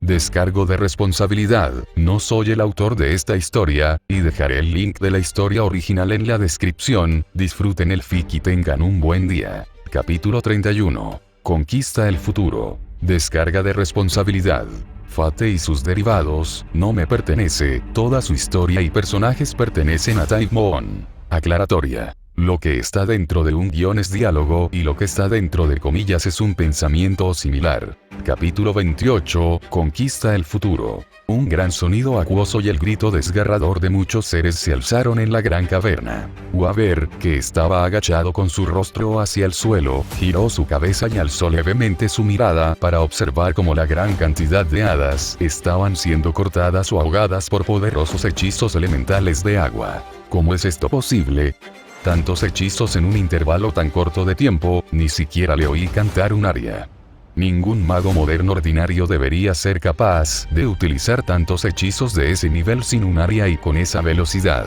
Descargo de responsabilidad, no soy el autor de esta historia, y dejaré el link de la historia original en la descripción. Disfruten el fic y tengan un buen día. Capítulo 31. Conquista el futuro. Descarga de responsabilidad. Fate y sus derivados, no me pertenece, toda su historia y personajes pertenecen a Type Moon. Aclaratoria. Lo que está dentro de un guión es diálogo y lo que está dentro de comillas es un pensamiento similar. Capítulo 28. Conquista el futuro. Un gran sonido acuoso y el grito desgarrador de muchos seres se alzaron en la gran caverna. Waver, que estaba agachado con su rostro hacia el suelo, giró su cabeza y alzó levemente su mirada para observar cómo la gran cantidad de hadas estaban siendo cortadas o ahogadas por poderosos hechizos elementales de agua. ¿Cómo es esto posible? Tantos hechizos en un intervalo tan corto de tiempo, ni siquiera le oí cantar un aria. Ningún mago moderno ordinario debería ser capaz de utilizar tantos hechizos de ese nivel sin un aria y con esa velocidad.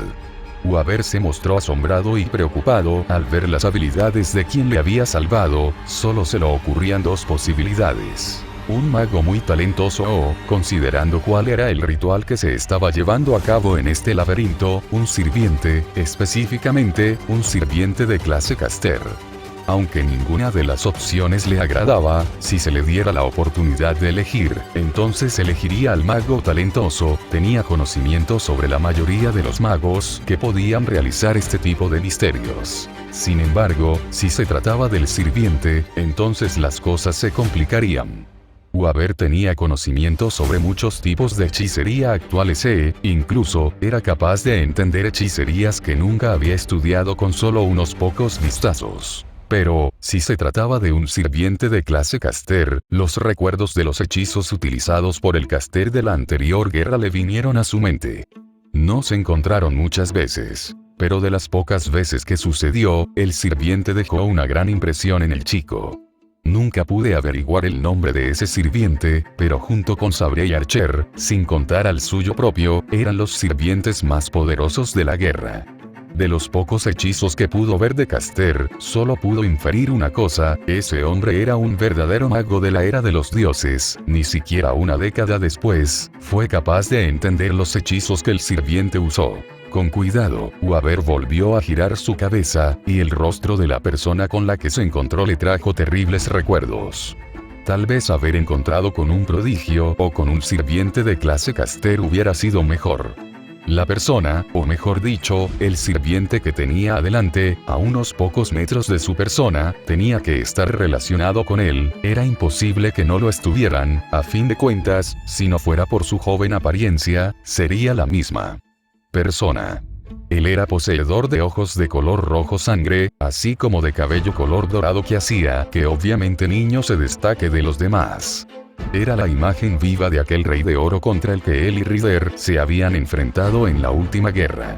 Waver se mostró asombrado y preocupado al ver las habilidades de quien le había salvado. Solo se le ocurrían dos posibilidades. Un mago muy talentoso o, considerando cuál era el ritual que se estaba llevando a cabo en este laberinto, un sirviente, específicamente, un sirviente de clase caster. Aunque ninguna de las opciones le agradaba, si se le diera la oportunidad de elegir, entonces elegiría al mago talentoso. Tenía conocimiento sobre la mayoría de los magos que podían realizar este tipo de misterios. Sin embargo, si se trataba del sirviente, entonces las cosas se complicarían. Waver tenía conocimiento sobre muchos tipos de hechicería actuales e, incluso, era capaz de entender hechicerías que nunca había estudiado con solo unos pocos vistazos. Pero, si se trataba de un sirviente de clase caster, los recuerdos de los hechizos utilizados por el caster de la anterior guerra le vinieron a su mente. No se encontraron muchas veces, pero de las pocas veces que sucedió, el sirviente dejó una gran impresión en el chico. Nunca pude averiguar el nombre de ese sirviente, pero junto con Sabre y Archer, sin contar al suyo propio, eran los sirvientes más poderosos de la guerra. De los pocos hechizos que pudo ver de caster, solo pudo inferir una cosa: ese hombre era un verdadero mago de la era de los dioses. Ni siquiera una década después, fue capaz de entender los hechizos que el sirviente usó. Con cuidado, Waver volvió a girar su cabeza, y el rostro de la persona con la que se encontró le trajo terribles recuerdos. Tal vez haber encontrado con un prodigio o con un sirviente de clase caster hubiera sido mejor. La persona, o mejor dicho, el sirviente que tenía adelante, a unos pocos metros de su persona, tenía que estar relacionado con él. Era imposible que no lo estuvieran. A fin de cuentas, si no fuera por su joven apariencia, sería la misma persona. Él era poseedor de ojos de color rojo sangre, así como de cabello color dorado que hacía que obviamente niño se destaque de los demás. Era la imagen viva de aquel rey de oro contra el que él y Ryder se habían enfrentado en la última guerra.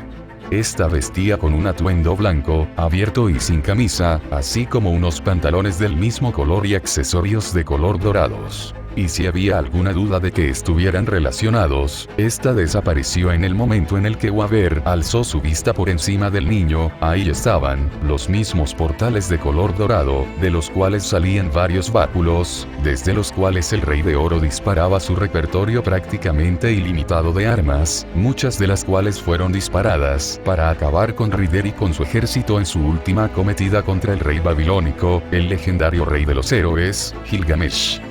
Esta vestía con un atuendo blanco, abierto y sin camisa, así como unos pantalones del mismo color y accesorios de color dorados. Y si había alguna duda de que estuvieran relacionados, esta desapareció en el momento en el que Waver alzó su vista por encima del niño. Ahí estaban, los mismos portales de color dorado, de los cuales salían varios báculos, desde los cuales el Rey de Oro disparaba su repertorio prácticamente ilimitado de armas, muchas de las cuales fueron disparadas para acabar con Ryder y con su ejército en su última acometida contra el rey babilónico, el legendario rey de los héroes, Gilgamesh.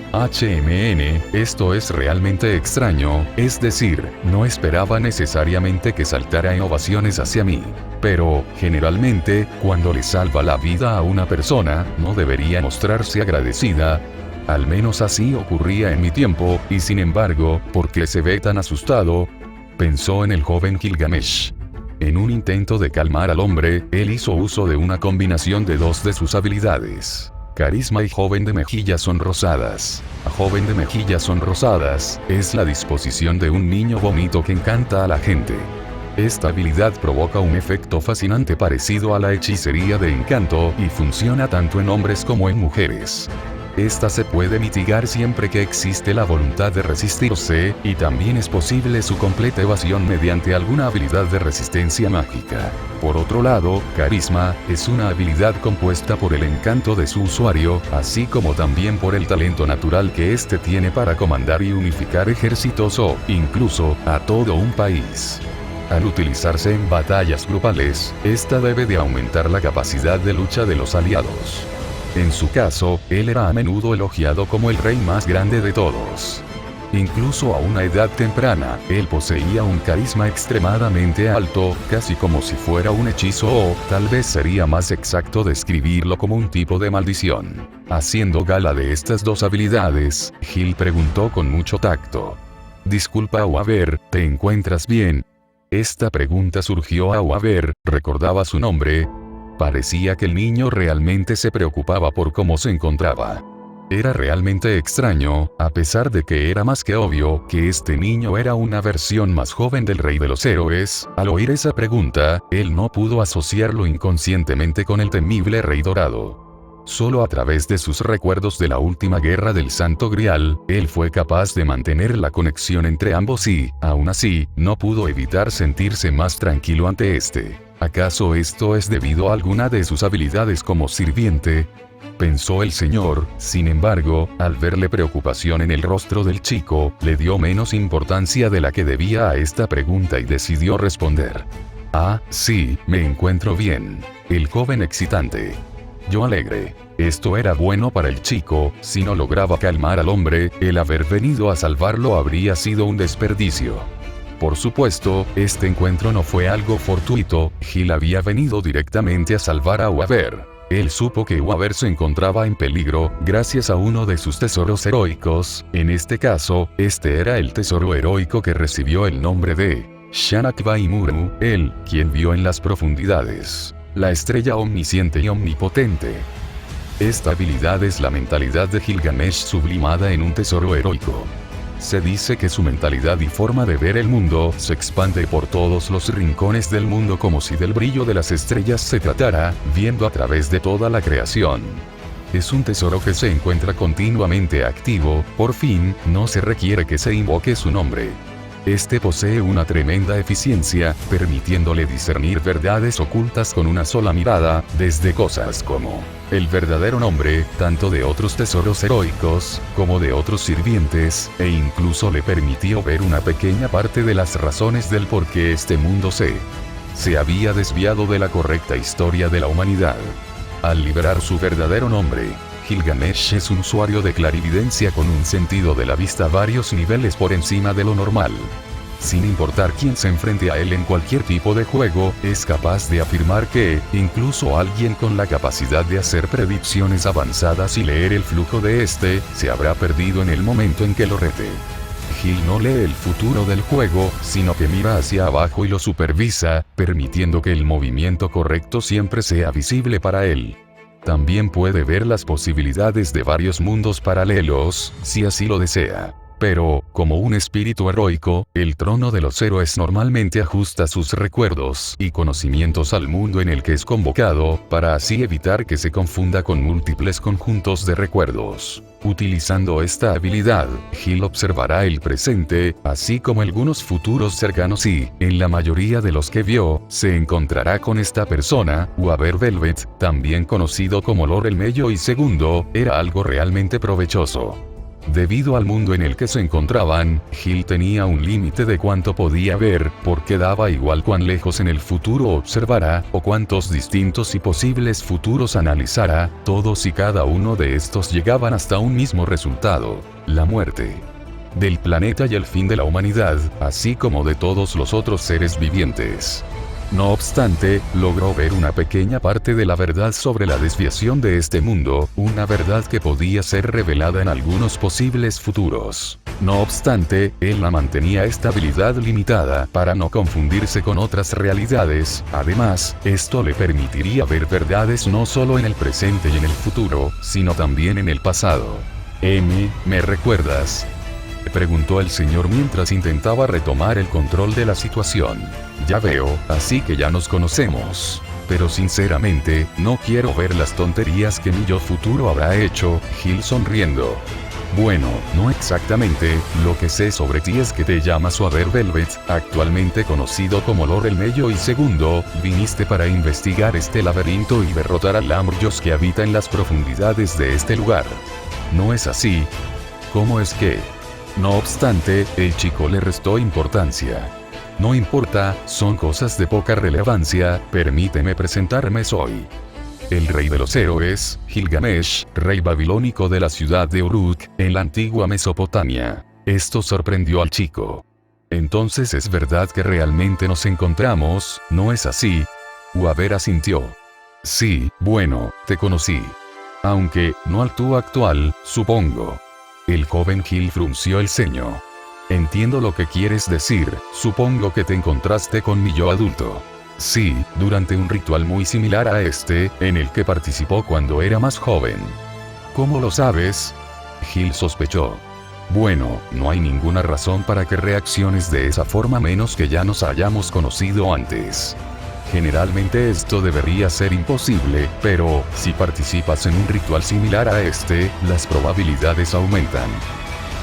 Esto es realmente extraño, es decir, no esperaba necesariamente que saltara en ovaciones hacia mí. Pero, generalmente, cuando le salva la vida a una persona, no debería mostrarse agradecida. Al menos así ocurría en mi tiempo, y sin embargo, ¿por qué se ve tan asustado?, pensó en el joven Gilgamesh. En un intento de calmar al hombre, él hizo uso de una combinación de dos de sus habilidades: carisma y joven de mejillas sonrosadas. A joven de mejillas sonrosadas, es la disposición de un niño bonito que encanta a la gente. Esta habilidad provoca un efecto fascinante parecido a la hechicería de encanto y funciona tanto en hombres como en mujeres. Esta se puede mitigar siempre que existe la voluntad de resistirse, y también es posible su completa evasión mediante alguna habilidad de resistencia mágica. Por otro lado, carisma es una habilidad compuesta por el encanto de su usuario, así como también por el talento natural que éste tiene para comandar y unificar ejércitos o, incluso, a todo un país. Al utilizarse en batallas grupales, esta debe de aumentar la capacidad de lucha de los aliados. En su caso, él era a menudo elogiado como el rey más grande de todos. Incluso a una edad temprana, él poseía un carisma extremadamente alto, casi como si fuera un hechizo o, tal vez sería más exacto describirlo como un tipo de maldición. Haciendo gala de estas dos habilidades, Gil preguntó con mucho tacto: «Disculpa, Waver, ¿te encuentras bien?». Esta pregunta surgió a Waver, recordaba su nombre. Parecía que el niño realmente se preocupaba por cómo se encontraba. Era realmente extraño, a pesar de que era más que obvio que este niño era una versión más joven del rey de los héroes. Al oír esa pregunta, él no pudo asociarlo inconscientemente con el temible rey dorado. Solo a través de sus recuerdos de la última guerra del Santo Grial, él fue capaz de mantener la conexión entre ambos y, aún así, no pudo evitar sentirse más tranquilo ante este. ¿Acaso esto es debido a alguna de sus habilidades como sirviente?, pensó el señor. Sin embargo, al verle preocupación en el rostro del chico, le dio menos importancia de la que debía a esta pregunta y decidió responder: «Ah, sí, me encuentro bien». El joven excitante. Yo alegre. Esto era bueno para el chico. Si no lograba calmar al hombre, el haber venido a salvarlo habría sido un desperdicio. Por supuesto, este encuentro no fue algo fortuito. Gil había venido directamente a salvar a Waver. Él supo que Waver se encontraba en peligro, gracias a uno de sus tesoros heroicos. En este caso, este era el tesoro heroico que recibió el nombre de Shanak Baimuru, él, quien vio en las profundidades la estrella omnisciente y omnipotente. Esta habilidad es la mentalidad de Gilgamesh sublimada en un tesoro heroico. Se dice que su mentalidad y forma de ver el mundo se expande por todos los rincones del mundo como si del brillo de las estrellas se tratara, viendo a través de toda la creación. Es un tesoro que se encuentra continuamente activo. Por fin, no se requiere que se invoque su nombre. Este posee una tremenda eficiencia, permitiéndole discernir verdades ocultas con una sola mirada, desde cosas como el verdadero nombre, tanto de otros tesoros heroicos, como de otros sirvientes, e incluso le permitió ver una pequeña parte de las razones del por qué este mundo se había desviado de la correcta historia de la humanidad. Al liberar su verdadero nombre, Gilgamesh es un usuario de clarividencia con un sentido de la vista varios niveles por encima de lo normal. Sin importar quién se enfrente a él en cualquier tipo de juego, es capaz de afirmar que, incluso alguien con la capacidad de hacer predicciones avanzadas y leer el flujo de este, se habrá perdido en el momento en que lo rete. Gil no lee el futuro del juego, sino que mira hacia abajo y lo supervisa, permitiendo que el movimiento correcto siempre sea visible para él. También puede ver las posibilidades de varios mundos paralelos, si así lo desea. Pero, como un espíritu heroico, el trono de los héroes normalmente ajusta sus recuerdos y conocimientos al mundo en el que es convocado, para así evitar que se confunda con múltiples conjuntos de recuerdos. Utilizando esta habilidad, Gil observará el presente, así como algunos futuros cercanos y, en la mayoría de los que vio, se encontrará con esta persona. Waver Velvet, también conocido como Lord el Mello y Segundo, era algo realmente provechoso. Debido al mundo en el que se encontraban, Gil tenía un límite de cuánto podía ver, porque daba igual cuán lejos en el futuro observara, o cuántos distintos y posibles futuros analizara. Todos y cada uno de estos llegaban hasta un mismo resultado: la muerte del planeta y el fin de la humanidad, así como de todos los otros seres vivientes. No obstante, logró ver una pequeña parte de la verdad sobre la desviación de este mundo, una verdad que podía ser revelada en algunos posibles futuros. No obstante, él la mantenía esta habilidad limitada para no confundirse con otras realidades. Además, esto le permitiría ver verdades no solo en el presente y en el futuro, sino también en el pasado. ¿Me recuerdas?, preguntó el señor mientras intentaba retomar el control de la situación. Ya veo, así que ya nos conocemos. pero sinceramente, no quiero ver las tonterías que mi yo futuro habrá hecho, Gil sonriendo. Bueno, no exactamente, lo que sé sobre ti es que te llamas Suaver Velvet, actualmente conocido como Lord el Mello y segundo, viniste para investigar este laberinto y derrotar al Lambrios que habita en las profundidades de este lugar. ¿No es así? ¿Cómo es que? No obstante, el chico le restó importancia. No importa, son cosas de poca relevancia, permíteme presentarme soy el rey de los héroes, Gilgamesh, rey babilónico de la ciudad de Uruk, en la antigua Mesopotamia. Esto sorprendió al chico. Entonces es verdad que realmente nos encontramos, ¿no es así? Suaver asintió. Sí, bueno, te conocí. Aunque, no al tú actual, supongo. El joven Gil frunció el ceño. Entiendo lo que quieres decir, supongo que te encontraste con mi yo adulto. Sí, durante un ritual muy similar a este, en el que participó cuando era más joven. ¿Cómo lo sabes? Gil sospechó. Bueno, no hay ninguna razón para que reacciones de esa forma menos que ya nos hayamos conocido antes. Generalmente esto debería ser imposible, pero, si participas en un ritual similar a este, las probabilidades aumentan.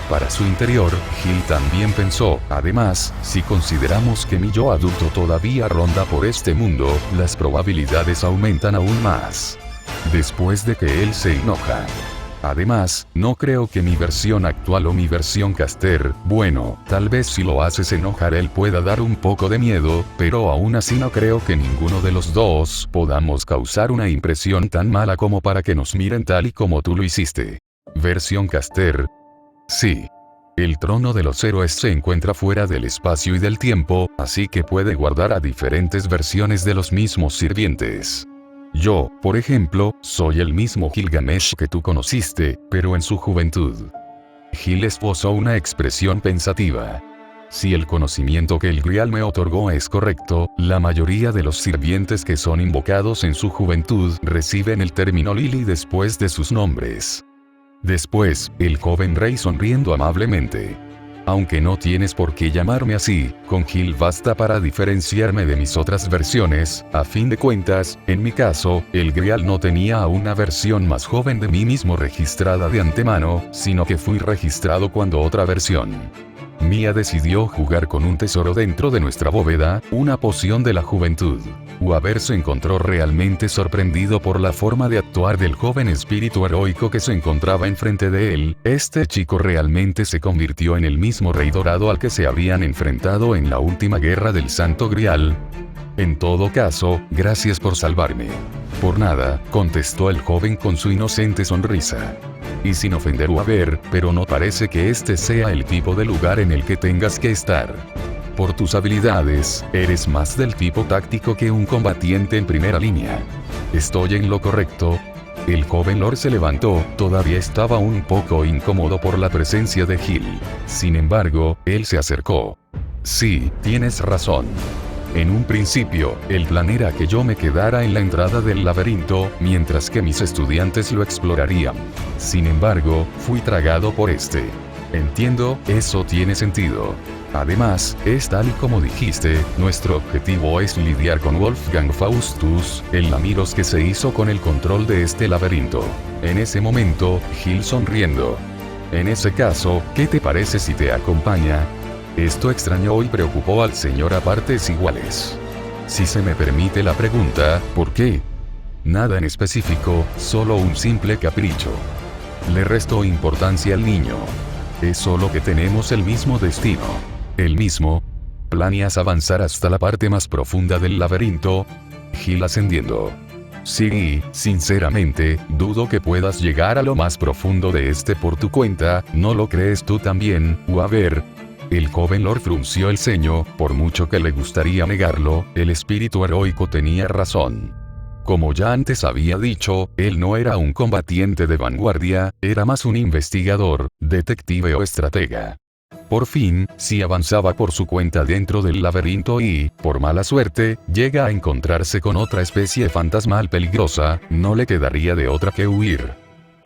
Para su interior, Gil también pensó, además, si consideramos que mi yo adulto todavía ronda por este mundo, las probabilidades aumentan aún más. Después de que él se enoja. Además, no creo que mi versión actual o mi versión caster, bueno, tal vez si lo haces enojar él pueda dar un poco de miedo, pero aún así no creo que ninguno de los dos podamos causar una impresión tan mala como para que nos miren tal y como tú lo hiciste. Versión caster. Sí. El trono de los héroes se encuentra fuera del espacio y del tiempo, así que puede guardar a diferentes versiones de los mismos sirvientes. Yo, por ejemplo, soy el mismo Gilgamesh que tú conociste, pero en su juventud. Gil esbozó una expresión pensativa. Si el conocimiento que el Grial me otorgó es correcto, la mayoría de los sirvientes que son invocados en su juventud reciben el término Lili después de sus nombres. Después, el joven rey sonriendo amablemente. Aunque no tienes por qué llamarme así, con Gil basta para diferenciarme de mis otras versiones, a fin de cuentas, en mi caso, el Grial no tenía a una versión más joven de mí mismo registrada de antemano, sino que fui registrado cuando otra versión mía decidió jugar con un tesoro dentro de nuestra bóveda, una poción de la juventud. Suaver se encontró realmente sorprendido por la forma de actuar del joven espíritu heroico que se encontraba enfrente de él. Este chico realmente se convirtió en el mismo rey dorado al que se habían enfrentado en la última guerra del Santo Grial. En todo caso, gracias por salvarme. Por nada, contestó el joven con su inocente sonrisa. Y sin ofender a ver, pero no parece que este sea el tipo de lugar en el que tengas que estar. Por tus habilidades, eres más del tipo táctico que un combatiente en primera línea. ¿Estoy en lo correcto? El joven Lord se levantó, todavía estaba un poco incómodo por la presencia de Gil. Sin embargo, él se acercó. Sí, tienes razón. En un principio, el plan era que yo me quedara en la entrada del laberinto, mientras que mis estudiantes lo explorarían. Sin embargo, fui tragado por este. Entiendo, eso tiene sentido. Además, es tal y como dijiste, nuestro objetivo es lidiar con Wolfgang Faustus, el Lamiros que se hizo con el control de este laberinto. En ese momento, Gil sonriendo. En ese caso, ¿qué te parece si te acompaña? Esto extrañó y preocupó al señor a partes iguales. Si se me permite la pregunta, ¿por qué? Nada en específico, solo un simple capricho. Le restó importancia al niño. Es solo que tenemos el mismo destino. ¿El mismo? ¿Planeas avanzar hasta la parte más profunda del laberinto? Gil ascendiendo. Sí, sinceramente, dudo que puedas llegar a lo más profundo de este por tu cuenta, ¿no lo crees tú también, Suaver? El joven Lord frunció el ceño, por mucho que le gustaría negarlo, el espíritu heroico tenía razón. Como ya antes había dicho, él no era un combatiente de vanguardia, era más un investigador, detective o estratega. Por fin, si avanzaba por su cuenta dentro del laberinto y, por mala suerte, llega a encontrarse con otra especie fantasmal peligrosa, no le quedaría de otra que huir.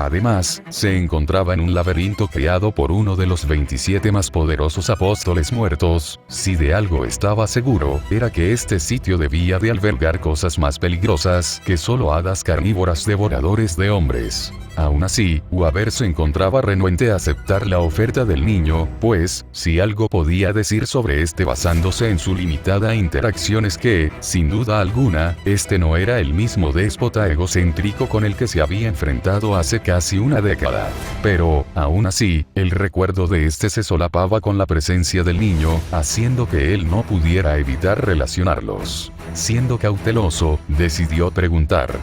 Además, se encontraba en un laberinto creado por uno de los 27 más poderosos apóstoles muertos. Si de algo estaba seguro, era que este sitio debía de albergar cosas más peligrosas que solo hadas carnívoras devoradores de hombres. Aún así, Weaver se encontraba renuente a aceptar la oferta del niño, pues, si algo podía decir sobre este basándose en su limitada interacción es que, sin duda alguna, este no era el mismo déspota egocéntrico con el que se había enfrentado hace casi una década. Pero, aún así, el recuerdo de este se solapaba con la presencia del niño, haciendo que él no pudiera evitar relacionarlos. Siendo cauteloso, decidió preguntar: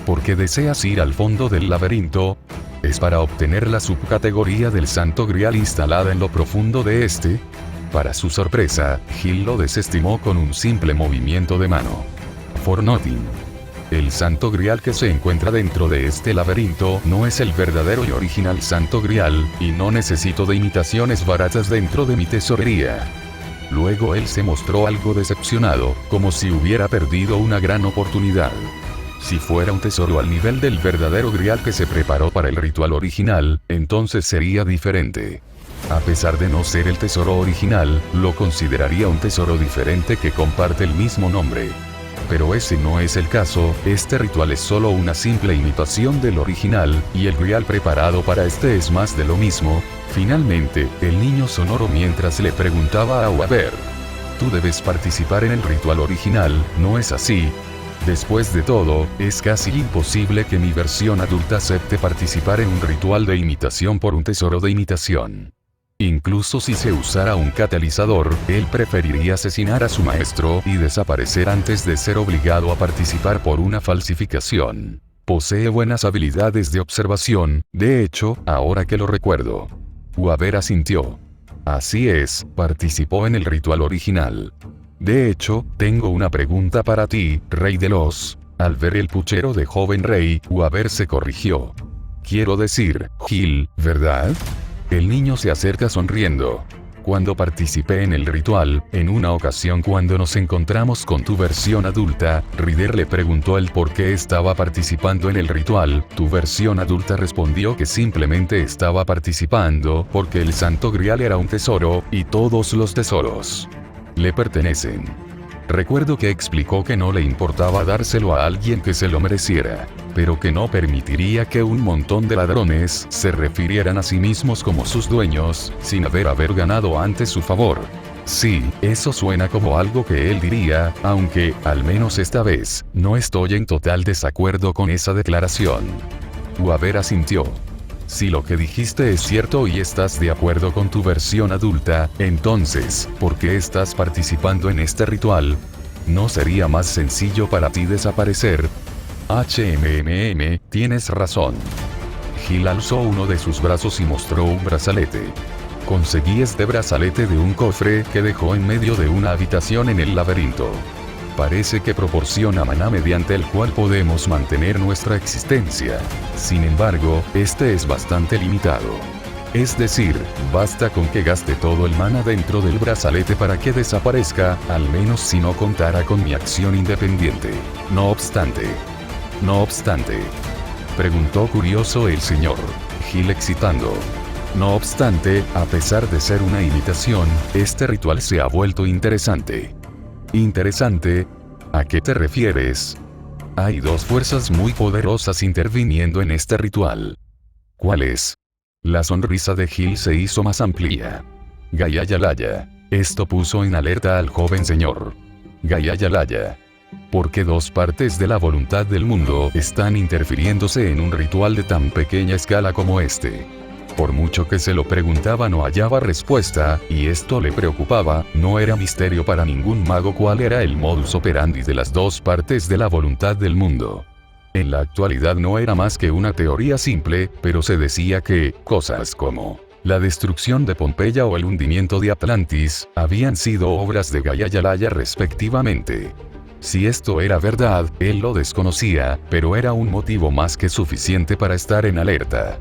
¿por qué deseas ir al fondo del laberinto? ¿Es para obtener la subcategoría del Santo Grial instalada en lo profundo de este? Para su sorpresa, Gil lo desestimó con un simple movimiento de mano. For nothing. El Santo Grial que se encuentra dentro de este laberinto no es el verdadero y original Santo Grial, y no necesito de imitaciones baratas dentro de mi tesorería. Luego él se mostró algo decepcionado, como si hubiera perdido una gran oportunidad. Si fuera un tesoro al nivel del verdadero Grial que se preparó para el ritual original, entonces sería diferente. A pesar de no ser el tesoro original, lo consideraría un tesoro diferente que comparte el mismo nombre. Pero ese no es el caso, este ritual es solo una simple imitación del original, y el Grial preparado para este es más de lo mismo. Finalmente, el niño sonoro mientras le preguntaba a Weaver: tú debes participar en el ritual original, ¿no es así? Después de todo, es casi imposible que mi versión adulta acepte participar en un ritual de imitación por un tesoro de imitación. Incluso si se usara un catalizador, él preferiría asesinar a su maestro y desaparecer antes de ser obligado a participar por una falsificación. Posee buenas habilidades de observación, de hecho, ahora que lo recuerdo. Weaver asintió. Así es, participó en el ritual original. De hecho, tengo una pregunta para ti, Rey de los... Al ver el puchero de joven rey, Weaver se corrigió. Quiero decir, Gil, ¿verdad? El niño se acerca sonriendo. Cuando participé en el ritual, en una ocasión cuando nos encontramos con tu versión adulta, Ryder le preguntó el por qué estaba participando en el ritual. Tu versión adulta respondió que simplemente estaba participando porque el Santo Grial era un tesoro, y todos los tesoros le pertenecen. Recuerdo que explicó que no le importaba dárselo a alguien que se lo mereciera, pero que no permitiría que un montón de ladrones se refirieran a sí mismos como sus dueños, sin haber ganado antes su favor. Sí, eso suena como algo que él diría, aunque, al menos esta vez, no estoy en total desacuerdo con esa declaración. Weaver asintió. Si lo que dijiste es cierto y estás de acuerdo con tu versión adulta, entonces, ¿por qué estás participando en este ritual? ¿No sería más sencillo para ti desaparecer? Tienes razón. Gil alzó uno de sus brazos y mostró un brazalete. Conseguí este brazalete de un cofre que dejó en medio de una habitación en el laberinto. Parece que proporciona maná mediante el cual podemos mantener nuestra existencia. Sin embargo, este es bastante limitado. Es decir, basta con que gaste todo el maná dentro del brazalete para que desaparezca, al menos si no contara con mi acción independiente. No obstante, preguntó curioso el señor Gil excitando. No obstante, a pesar de ser una imitación, este ritual se ha vuelto interesante. ¿Interesante? ¿A qué te refieres? Hay dos fuerzas muy poderosas interviniendo en este ritual. ¿Cuáles? La sonrisa de Gil se hizo más amplia. Gayayalaya. Esto puso en alerta al joven señor. Gayayalaya. ¿Por qué dos partes de la voluntad del mundo están interfiriéndose en un ritual de tan pequeña escala como este? Por mucho que se lo preguntaba no hallaba respuesta, y esto le preocupaba. No era misterio para ningún mago cuál era el modus operandi de las dos partes de la voluntad del mundo. En la actualidad no era más que una teoría simple, pero se decía que, cosas como la destrucción de Pompeya o el hundimiento de Atlantis, habían sido obras de Gayayalaya respectivamente. Si esto era verdad, él lo desconocía, pero era un motivo más que suficiente para estar en alerta.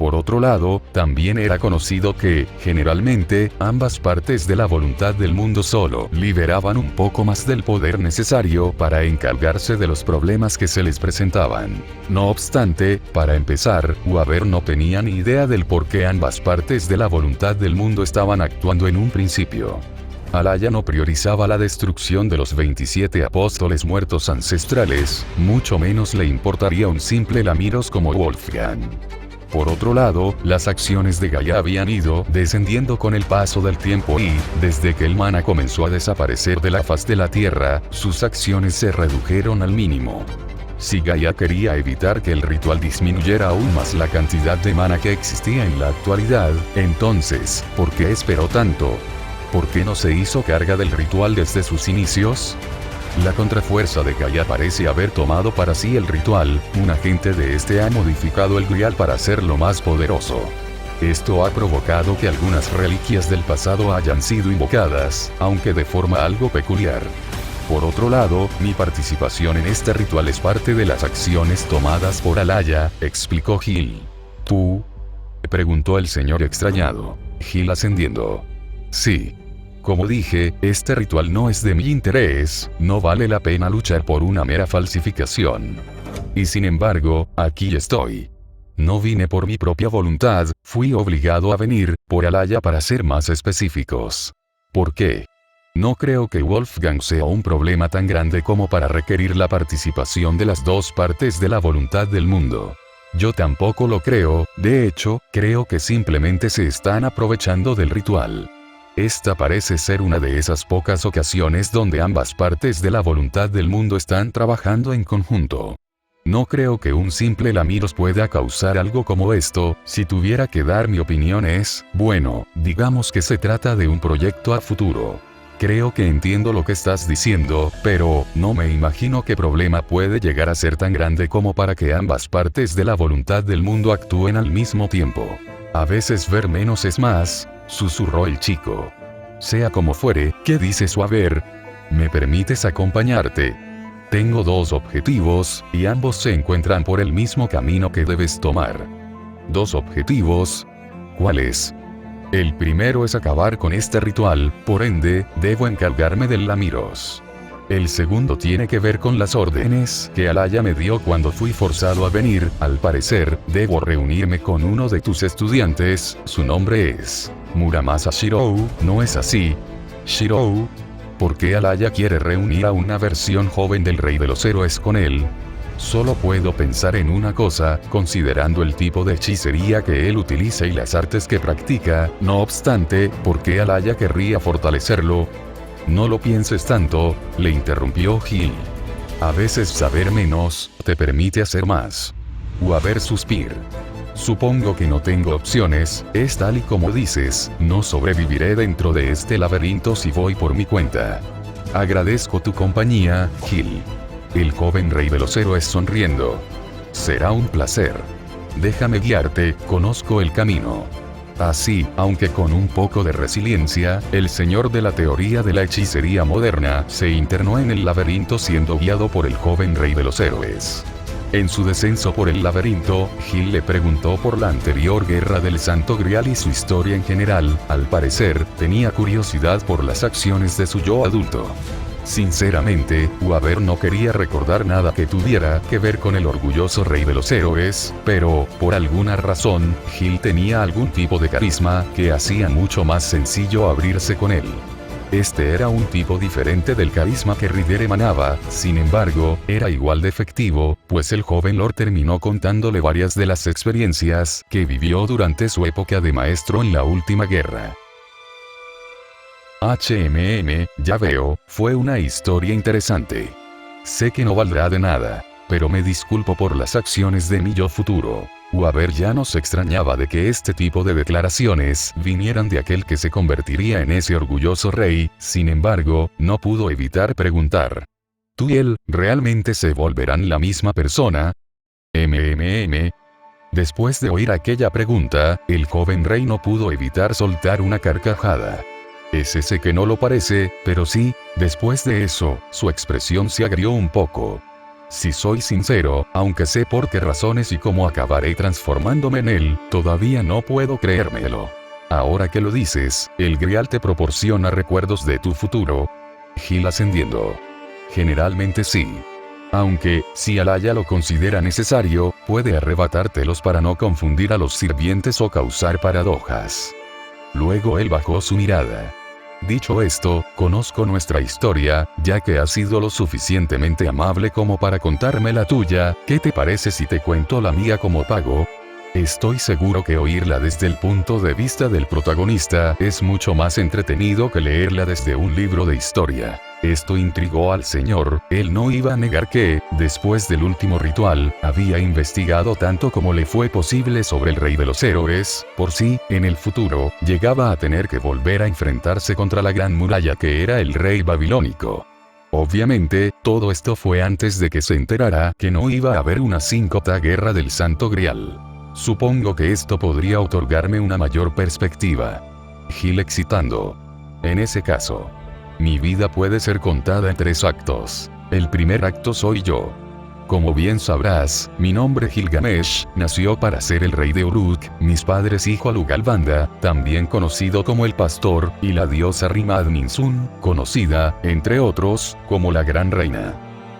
Por otro lado, también era conocido que, generalmente, ambas partes de la voluntad del mundo solo liberaban un poco más del poder necesario para encargarse de los problemas que se les presentaban. No obstante, para empezar, Weber no tenía ni idea del por qué ambas partes de la voluntad del mundo estaban actuando en un principio. Alaya no priorizaba la destrucción de los 27 apóstoles muertos ancestrales, mucho menos le importaría un simple Lamiros como Wolfgang. Por otro lado, las acciones de Gaia habían ido descendiendo con el paso del tiempo y, desde que el mana comenzó a desaparecer de la faz de la Tierra, sus acciones se redujeron al mínimo. Si Gaia quería evitar que el ritual disminuyera aún más la cantidad de mana que existía en la actualidad, entonces, ¿por qué esperó tanto? ¿Por qué no se hizo carga del ritual desde sus inicios? La contrafuerza de Gaia parece haber tomado para sí el ritual, un agente de este ha modificado el grial para hacerlo más poderoso. Esto ha provocado que algunas reliquias del pasado hayan sido invocadas, aunque de forma algo peculiar. Por otro lado, mi participación en este ritual es parte de las acciones tomadas por Alaya, explicó Gil. ¿Tú? Preguntó el señor extrañado. Gil ascendiendo. Sí. Como dije, este ritual no es de mi interés, no vale la pena luchar por una mera falsificación. Y sin embargo, aquí estoy. No vine por mi propia voluntad, fui obligado a venir, por Alaya para ser más específicos. ¿Por qué? No creo que Wolfgang sea un problema tan grande como para requerir la participación de las dos partes de la voluntad del mundo. Yo tampoco lo creo, de hecho, creo que simplemente se están aprovechando del ritual. Esta parece ser una de esas pocas ocasiones donde ambas partes de la voluntad del mundo están trabajando en conjunto. No creo que un simple Lamiros pueda causar algo como esto. Si tuviera que dar mi opinión es, bueno, digamos que se trata de un proyecto a futuro. Creo que entiendo lo que estás diciendo, pero no me imagino qué problema puede llegar a ser tan grande como para que ambas partes de la voluntad del mundo actúen al mismo tiempo. A veces ver menos es más, susurró el chico. Sea como fuere, ¿qué dices Weber? ¿Me permites acompañarte? Tengo dos objetivos, y ambos se encuentran por el mismo camino que debes tomar. ¿Dos objetivos? ¿Cuáles? El primero es acabar con este ritual, por ende, debo encargarme del Lamiros. El segundo tiene que ver con las órdenes que Alaya me dio cuando fui forzado a venir. Al parecer, debo reunirme con uno de tus estudiantes, su nombre es Muramasa Shirou, ¿no es así? Shirou. ¿Por qué Alaya quiere reunir a una versión joven del Rey de los Héroes con él? Solo puedo pensar en una cosa, considerando el tipo de hechicería que él utiliza y las artes que practica. No obstante, ¿por qué Alaya querría fortalecerlo? No lo pienses tanto, le interrumpió Gil. A veces saber menos, te permite hacer más. Weber suspir. Supongo que no tengo opciones, es tal y como dices, no sobreviviré dentro de este laberinto si voy por mi cuenta. Agradezco tu compañía, Gil. El joven Rey de los Héroes sonriendo. Será un placer. Déjame guiarte, conozco el camino. Así, aunque con un poco de resiliencia, el señor de la teoría de la hechicería moderna se internó en el laberinto siendo guiado por el joven Rey de los Héroes. En su descenso por el laberinto, Gil le preguntó por la anterior guerra del Santo Grial y su historia en general. Al parecer, tenía curiosidad por las acciones de su yo adulto. Sinceramente, Weber no quería recordar nada que tuviera que ver con el orgulloso Rey de los Héroes, pero, por alguna razón, Gil tenía algún tipo de carisma que hacía mucho más sencillo abrirse con él. Este era un tipo diferente del carisma que Ryder emanaba, sin embargo, era igual de efectivo, pues el joven Lord terminó contándole varias de las experiencias que vivió durante su época de maestro en la última guerra. Ya veo, fue una historia interesante. Sé que no valdrá de nada, pero me disculpo por las acciones de mi yo futuro. Weber ya no se extrañaba de que este tipo de declaraciones vinieran de aquel que se convertiría en ese orgulloso rey. Sin embargo, no pudo evitar preguntar. ¿Tú y él realmente se volverán la misma persona? Después de oír aquella pregunta, el joven rey no pudo evitar soltar una carcajada. Es ese que no lo parece, pero sí. Después de eso, su expresión se agrió un poco. Si soy sincero, aunque sé por qué razones y cómo acabaré transformándome en él, todavía no puedo creérmelo. Ahora que lo dices, ¿el Grial te proporciona recuerdos de tu futuro? Gil ascendiendo. Generalmente sí. Aunque, si Alaya lo considera necesario, puede arrebatártelos para no confundir a los sirvientes o causar paradojas. Luego él bajó su mirada. Dicho esto, conozco nuestra historia, ya que has sido lo suficientemente amable como para contarme la tuya. ¿Qué te parece si te cuento la mía como pago? Estoy seguro que oírla desde el punto de vista del protagonista es mucho más entretenido que leerla desde un libro de historia. Esto intrigó al señor. Él no iba a negar que, después del último ritual, había investigado tanto como le fue posible sobre el rey de los héroes. Por si, en el futuro, llegaba a tener que volver a enfrentarse contra la gran muralla que era el rey babilónico. Obviamente, todo esto fue antes de que se enterara que no iba a haber una síncota guerra del Santo Grial. Supongo que esto podría otorgarme una mayor perspectiva. Gil excitando. En ese caso, mi vida puede ser contada en 3 actos. El primer acto soy yo. Como bien sabrás, mi nombre Gilgamesh nació para ser el rey de Uruk, mis padres hijo Alugalbanda, también conocido como el pastor, y la diosa Rimadminsun, conocida, entre otros, como la gran reina.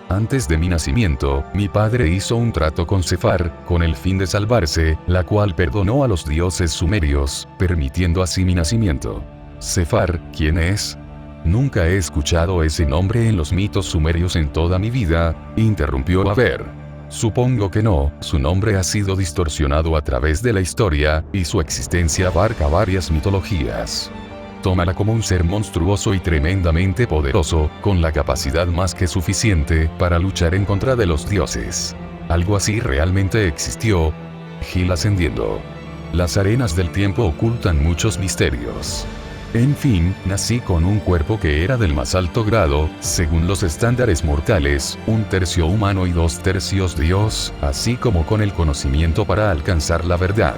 Antes de mi nacimiento, mi padre hizo un trato con Sefar, con el fin de salvarse, la cual perdonó a los dioses sumerios, permitiendo así mi nacimiento. Sefar, ¿quién es? Nunca he escuchado ese nombre en los mitos sumerios en toda mi vida, interrumpió Aver. Supongo que no, su nombre ha sido distorsionado a través de la historia, y su existencia abarca varias mitologías. Tómala como un ser monstruoso y tremendamente poderoso, con la capacidad más que suficiente para luchar en contra de los dioses. ¿Algo así realmente existió? Gil ascendiendo. Las arenas del tiempo ocultan muchos misterios. En fin, nací con un cuerpo que era del más alto grado, según los estándares mortales, 1/3 humano y 2/3 Dios, así como con el conocimiento para alcanzar la verdad.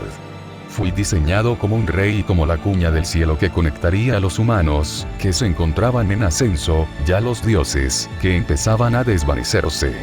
Fui diseñado como un rey y como la cuña del cielo que conectaría a los humanos, que se encontraban en ascenso, ya los dioses, que empezaban a desvanecerse.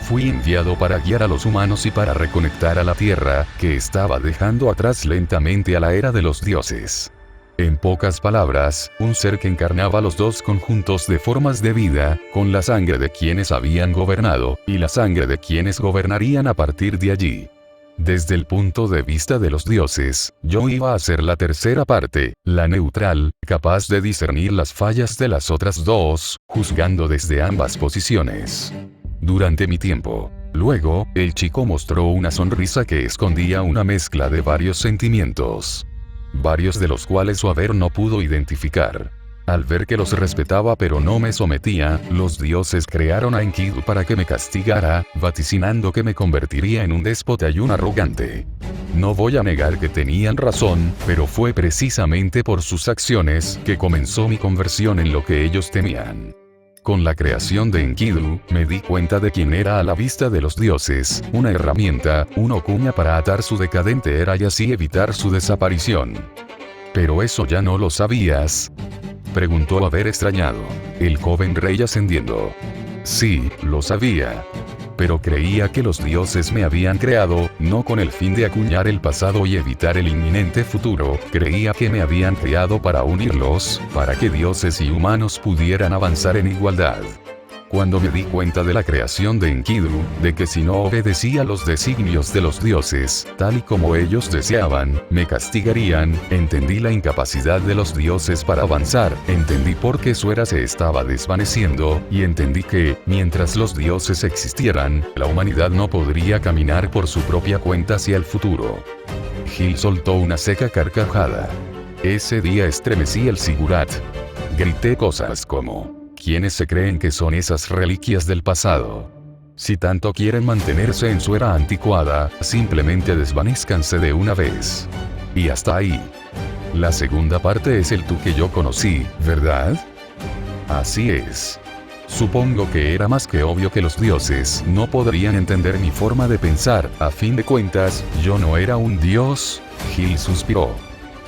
Fui enviado para guiar a los humanos y para reconectar a la tierra, que estaba dejando atrás lentamente a la era de los dioses. En pocas palabras, un ser que encarnaba los 2 conjuntos de formas de vida, con la sangre de quienes habían gobernado, y la sangre de quienes gobernarían a partir de allí. Desde el punto de vista de los dioses, yo iba a ser la tercera parte, la neutral, capaz de discernir las fallas de las otras 2, juzgando desde ambas posiciones. Durante mi tiempo. Luego, el chico mostró una sonrisa que escondía una mezcla de varios sentimientos. Varios de los cuales su haber no pudo identificar. Al ver que los respetaba pero no me sometía, los dioses crearon a Enkidu para que me castigara, vaticinando que me convertiría en un déspota y un arrogante. No voy a negar que tenían razón, pero fue precisamente por sus acciones que comenzó mi conversión en lo que ellos temían. Con la creación de Enkidu, me di cuenta de quién era a la vista de los dioses, una herramienta, una cuña para atar su decadente era y así evitar su desaparición. ¿Pero eso ya no lo sabías?, preguntó Aver extrañado. El joven rey ascendiendo. Sí, lo sabía. Pero creía que los dioses me habían creado, no con el fin de acuñar el pasado y evitar el inminente futuro, creía que me habían creado para unirlos, para que dioses y humanos pudieran avanzar en igualdad. Cuando me di cuenta de la creación de Enkidu, de que si no obedecía los designios de los dioses, tal y como ellos deseaban, me castigarían, entendí la incapacidad de los dioses para avanzar, entendí por qué su era se estaba desvaneciendo, y entendí que, mientras los dioses existieran, la humanidad no podría caminar por su propia cuenta hacia el futuro. Gil soltó una seca carcajada. Ese día estremecí el sigurat. Grité cosas como: ¿quiénes se creen que son esas reliquias del pasado? Si tanto quieren mantenerse en su era anticuada, simplemente desvanézcanse de una vez. Y hasta ahí. La segunda parte es el tú que yo conocí, ¿verdad? Así es. Supongo que era más que obvio que los dioses no podrían entender mi forma de pensar, a fin de cuentas, yo no era un dios. Gil suspiró.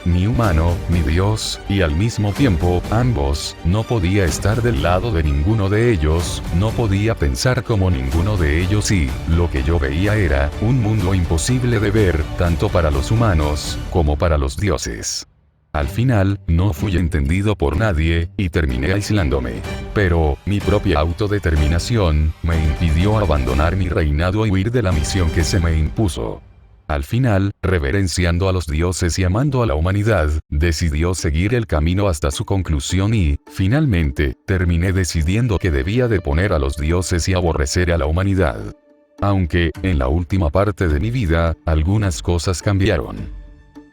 ni humano, ni Dios, y al mismo tiempo, ambos, no podía estar del lado de ninguno de ellos, no podía pensar como ninguno de ellos y, lo que yo veía era, un mundo imposible de ver, tanto para los humanos, como para los dioses. Al final, no fui entendido por nadie, y terminé aislándome. Pero, mi propia autodeterminación, me impidió abandonar mi reinado y huir de la misión que se me impuso. Al final, reverenciando a los dioses y amando a la humanidad, decidió seguir el camino hasta su conclusión y, finalmente, terminé decidiendo que debía de poner a los dioses y aborrecer a la humanidad. Aunque, en la última parte de mi vida, algunas cosas cambiaron.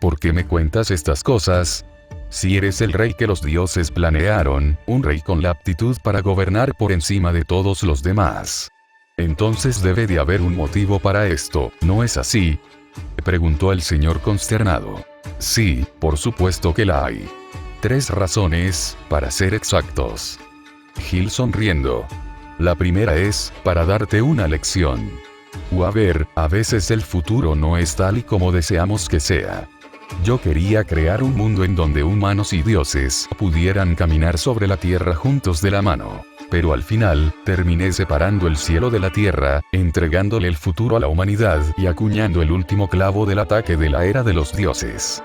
¿Por qué me cuentas estas cosas? Si eres el rey que los dioses planearon, un rey con la aptitud para gobernar por encima de todos los demás. Entonces debe de haber un motivo para esto, ¿no es así? Preguntó el señor consternado. Sí, por supuesto que la hay. 3 razones, para ser exactos. Gil sonriendo. La primera es, para darte una lección. A veces el futuro no es tal y como deseamos que sea. Yo quería crear un mundo en donde humanos y dioses pudieran caminar sobre la tierra juntos de la mano. Pero al final, terminé separando el cielo de la tierra, entregándole el futuro a la humanidad y acuñando el último clavo del ataque de la era de los dioses.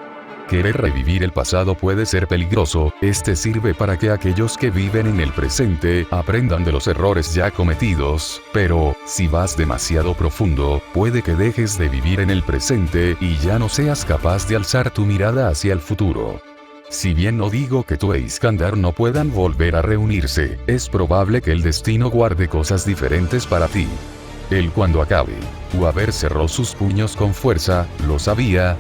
Querer revivir el pasado puede ser peligroso, este sirve para que aquellos que viven en el presente aprendan de los errores ya cometidos, pero, si vas demasiado profundo, puede que dejes de vivir en el presente y ya no seas capaz de alzar tu mirada hacia el futuro. Si bien no digo que tú e Iskandar no puedan volver a reunirse, es probable que el destino guarde cosas diferentes para ti. Él cuando acabe. Uaber cerró sus puños con fuerza, lo sabía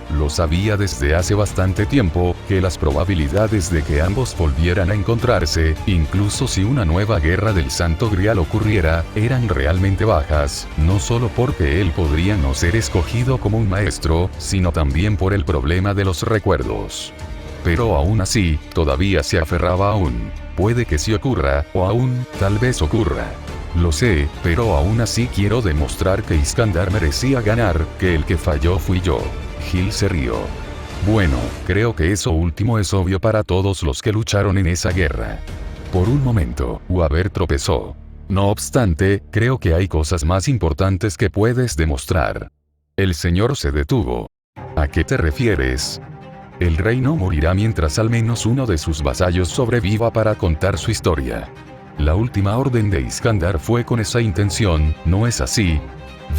desde hace bastante tiempo, que las probabilidades de que ambos volvieran a encontrarse, incluso si una nueva guerra del Santo Grial ocurriera, eran realmente bajas, no solo porque él podría no ser escogido como un maestro, sino también por el problema de los recuerdos. Pero aún así, todavía se aferraba aún. Puede que sí ocurra, o aún, tal vez ocurra. Lo sé, pero aún así quiero demostrar que Iskandar merecía ganar, que el que falló fui yo. Gil se rió. Bueno, creo que eso último es obvio para todos los que lucharon en esa guerra. Por un momento, Uaber tropezó. No obstante, creo que hay cosas más importantes que puedes demostrar. El señor se detuvo. ¿A qué te refieres? El rey no morirá mientras al menos uno de sus vasallos sobreviva para contar su historia. La última orden de Iskandar fue con esa intención, ¿no es así?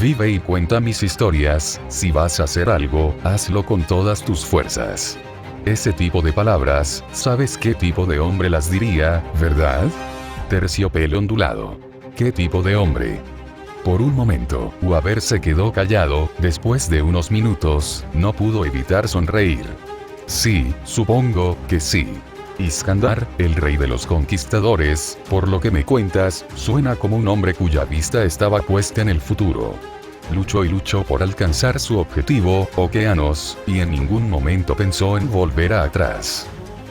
Vive y cuenta mis historias, si vas a hacer algo, hazlo con todas tus fuerzas. Ese tipo de palabras, ¿sabes qué tipo de hombre las diría, verdad? Terciopelo ondulado. ¿Qué tipo de hombre? Por un momento, Uaber se quedó callado, después de unos minutos, no pudo evitar sonreír. Sí, supongo que sí. Iskandar, el rey de los conquistadores, por lo que me cuentas, suena como un hombre cuya vista estaba puesta en el futuro. Luchó y luchó por alcanzar su objetivo, Okeanos, y en ningún momento pensó en volver atrás.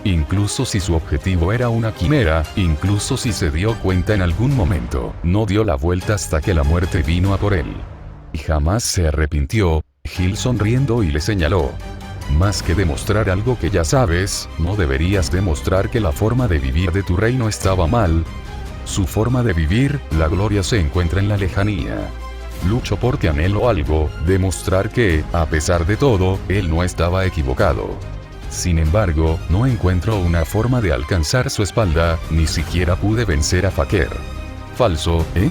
Incluso si su objetivo era una quimera, incluso si se dio cuenta en algún momento, no dio la vuelta hasta que la muerte vino a por él. Y jamás se arrepintió. Gil sonriendo y le señaló. Más que demostrar algo que ya sabes, no deberías demostrar que la forma de vivir de tu reino estaba mal. Su forma de vivir, la gloria se encuentra en la lejanía. Lucho porque anhelo algo, demostrar que, a pesar de todo, él no estaba equivocado. Sin embargo, no encuentro una forma de alcanzar su espalda, ni siquiera pude vencer a Faker. Falso, ¿eh?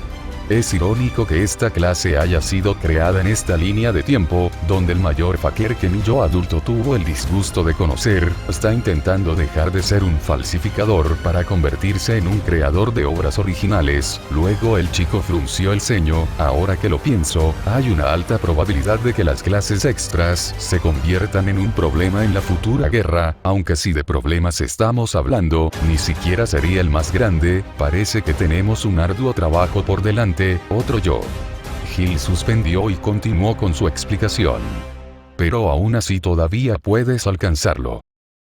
Es irónico que esta clase haya sido creada en esta línea de tiempo, donde el mayor Faker que mi yo adulto tuvo el disgusto de conocer, está intentando dejar de ser un falsificador para convertirse en un creador de obras originales. Luego el chico frunció el ceño. Ahora que lo pienso, hay una alta probabilidad de que las clases extras se conviertan en un problema en la futura guerra, aunque si de problemas estamos hablando, ni siquiera sería el más grande. Parece que tenemos un arduo trabajo por delante. Otro yo. Gil suspendió y continuó con su explicación. Pero aún así todavía puedes alcanzarlo.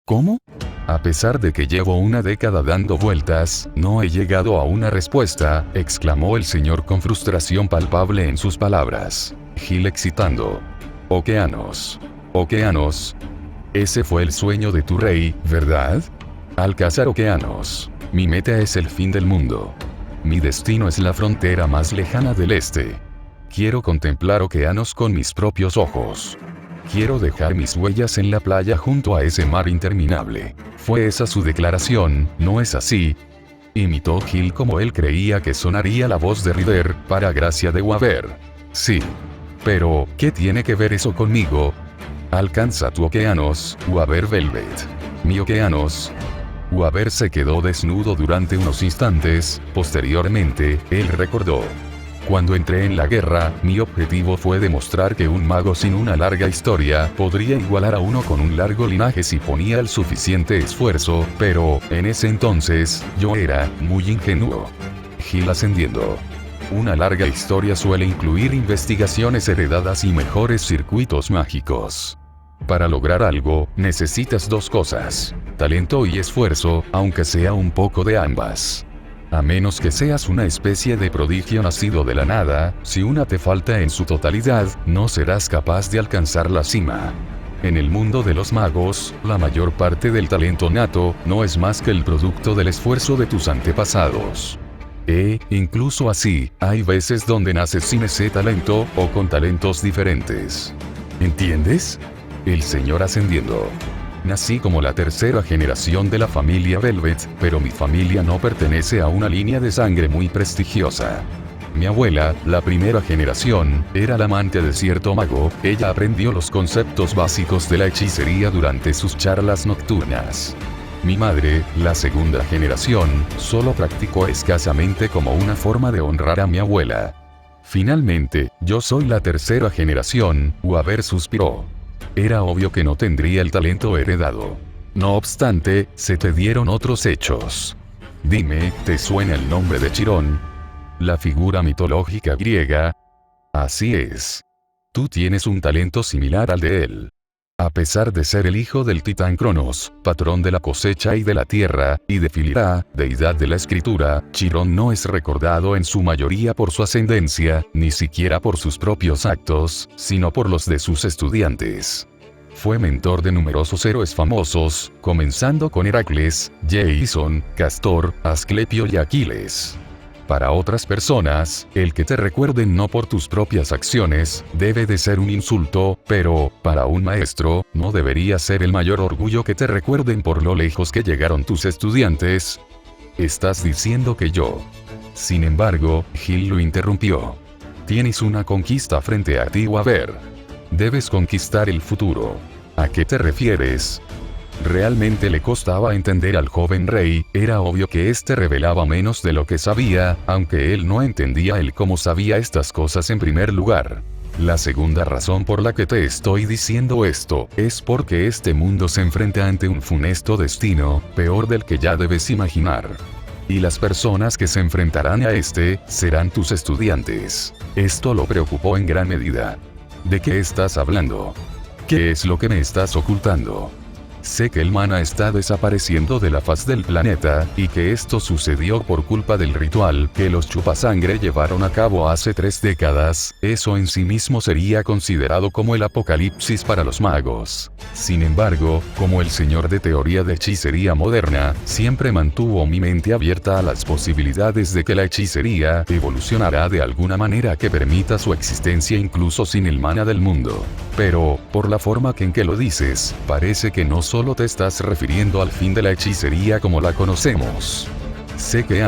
¿Cómo? A pesar de que llevo una década dando vueltas, no he llegado a una respuesta, exclamó el señor con frustración palpable en sus palabras. Gil excitando. Okeanos. Okeanos. Ese fue el sueño de tu rey, ¿verdad? Alcázar Okeanos. Mi meta es el fin del mundo. Mi destino es la frontera más lejana del este. Quiero contemplar Okeanos con mis propios ojos. Quiero dejar mis huellas en la playa junto a ese mar interminable. Fue esa su declaración, ¿no es así? Imitó Gil como él creía que sonaría la voz de Ryder, para gracia de Waver. Sí. Pero, ¿qué tiene que ver eso conmigo? Alcanza tu Okeanos, Waver Velvet. Mi Okeanos. Waver se quedó desnudo durante unos instantes, posteriormente, él recordó. Cuando entré en la guerra, mi objetivo fue demostrar que un mago sin una larga historia podría igualar a uno con un largo linaje si ponía el suficiente esfuerzo, pero, en ese entonces, yo era muy ingenuo. Gil ascendiendo. Una larga historia suele incluir investigaciones heredadas y mejores circuitos mágicos. Para lograr algo, necesitas dos cosas: talento y esfuerzo, aunque sea un poco de ambas. A menos que seas una especie de prodigio nacido de la nada, si una te falta en su totalidad, no serás capaz de alcanzar la cima. En el mundo de los magos, la mayor parte del talento nato no es más que el producto del esfuerzo de tus antepasados. Incluso así, hay veces donde naces sin ese talento, o con talentos diferentes. ¿Entiendes? El señor ascendiendo. Nací como la tercera generación de la familia Velvet, pero mi familia no pertenece a una línea de sangre muy prestigiosa. Mi abuela, la primera generación, era la amante de cierto mago. Ella aprendió los conceptos básicos de la hechicería durante sus charlas nocturnas. Mi madre, la segunda generación, solo practicó escasamente como una forma de honrar a mi abuela. Finalmente, yo soy la tercera generación, Waver suspiró. Era obvio que no tendría el talento heredado. No obstante, se te dieron otros hechos. Dime, ¿te suena el nombre de Chirón? La figura mitológica griega. Así es. Tú tienes un talento similar al de él. A pesar de ser el hijo del titán Cronos, patrón de la cosecha y de la tierra, y de Filira, deidad de la escritura, Chirón no es recordado en su mayoría por su ascendencia, ni siquiera por sus propios actos, sino por los de sus estudiantes. Fue mentor de numerosos héroes famosos, comenzando con Heracles, Jason, Castor, Asclepio y Aquiles. Para otras personas, el que te recuerden no por tus propias acciones, debe de ser un insulto, pero, para un maestro, no debería ser el mayor orgullo que te recuerden por lo lejos que llegaron tus estudiantes. ¿Estás diciendo que yo? Sin embargo, Gil lo interrumpió. Tienes una conquista frente a ti, Waver. Debes conquistar el futuro. ¿A qué te refieres? Realmente le costaba entender al joven rey. Era obvio que éste revelaba menos de lo que sabía, aunque él no entendía el cómo sabía estas cosas en primer lugar. La segunda razón por la que te estoy diciendo esto, es porque este mundo se enfrenta ante un funesto destino, peor del que ya debes imaginar. Y las personas que se enfrentarán a este, serán tus estudiantes. Esto lo preocupó en gran medida. ¿De qué estás hablando? ¿Qué es lo que me estás ocultando? Sé que el mana está desapareciendo de la faz del planeta, y que esto sucedió por culpa del ritual que los chupasangre llevaron a cabo hace 3 décadas. Eso en sí mismo sería considerado como el apocalipsis para los magos. Sin embargo, como el señor de teoría de hechicería moderna, siempre mantuvo mi mente abierta a las posibilidades de que la hechicería evolucionará de alguna manera que permita su existencia incluso sin el mana del mundo. Pero, por la forma en que lo dices, parece que no solo te estás refiriendo al fin de la hechicería como la conocemos. Sé que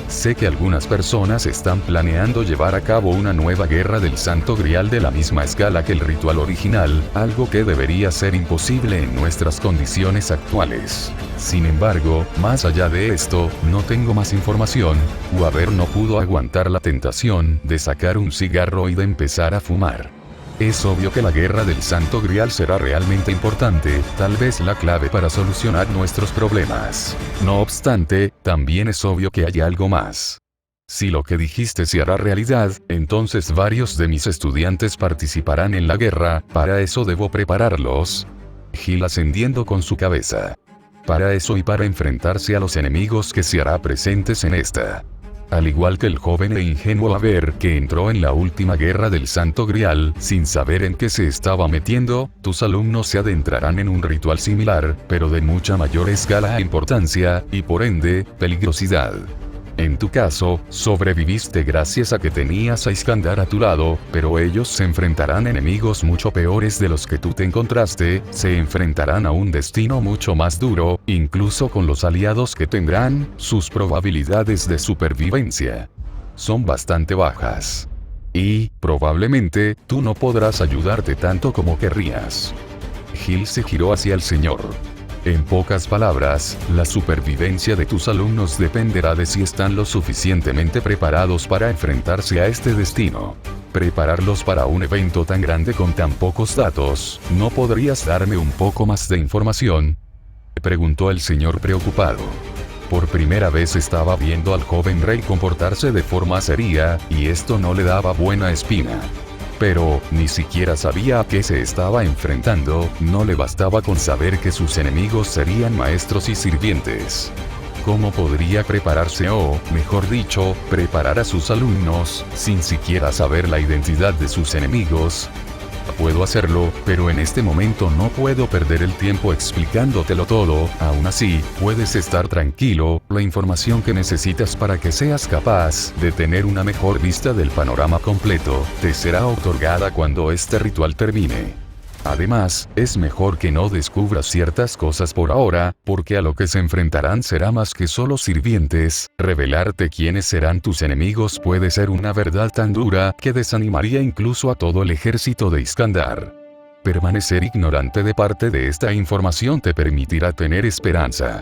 sé que algunas personas están planeando llevar a cabo una nueva guerra del Santo Grial de la misma escala que el ritual original, algo que debería ser imposible en nuestras condiciones actuales. Sin embargo, más allá de esto, no tengo más información. Waver no pudo aguantar la tentación de sacar un cigarro y de empezar a fumar. Es obvio que la guerra del Santo Grial será realmente importante, tal vez la clave para solucionar nuestros problemas. No obstante, también es obvio que hay algo más. Si lo que dijiste se hará realidad, entonces varios de mis estudiantes participarán en la guerra. Para eso debo prepararlos. Gil ascendiendo con su cabeza. Para eso y para enfrentarse a los enemigos que se hará presentes en esta. Al igual que el joven e ingenuo Aver que entró en la última guerra del Santo Grial sin saber en qué se estaba metiendo, tus alumnos se adentrarán en un ritual similar, pero de mucha mayor escala e importancia, y por ende, peligrosidad. En tu caso, sobreviviste gracias a que tenías a Iskandar a tu lado, pero ellos se enfrentarán a enemigos mucho peores de los que tú te encontraste, se enfrentarán a un destino mucho más duro, incluso con los aliados que tendrán, sus probabilidades de supervivencia son bastante bajas. Y, probablemente, tú no podrás ayudarte tanto como querrías. Gil se giró hacia el señor. En pocas palabras, la supervivencia de tus alumnos dependerá de si están lo suficientemente preparados para enfrentarse a este destino. Prepararlos para un evento tan grande con tan pocos datos, ¿no podrías darme un poco más de información?, preguntó el señor preocupado. Por primera vez estaba viendo al joven rey comportarse de forma seria, y esto no le daba buena espina. Pero, ni siquiera sabía a qué se estaba enfrentando, no le bastaba con saber que sus enemigos serían maestros y sirvientes. ¿Cómo podría prepararse o, mejor dicho, preparar a sus alumnos, sin siquiera saber la identidad de sus enemigos? Puedo hacerlo, pero en este momento no puedo perder el tiempo explicándotelo todo. Aún así, puedes estar tranquilo, la información que necesitas para que seas capaz de tener una mejor vista del panorama completo, te será otorgada cuando este ritual termine. Además, es mejor que no descubras ciertas cosas por ahora, porque a lo que se enfrentarán será más que solo sirvientes. Revelarte quiénes serán tus enemigos puede ser una verdad tan dura que desanimaría incluso a todo el ejército de Iskandar. Permanecer ignorante de parte de esta información te permitirá tener esperanza.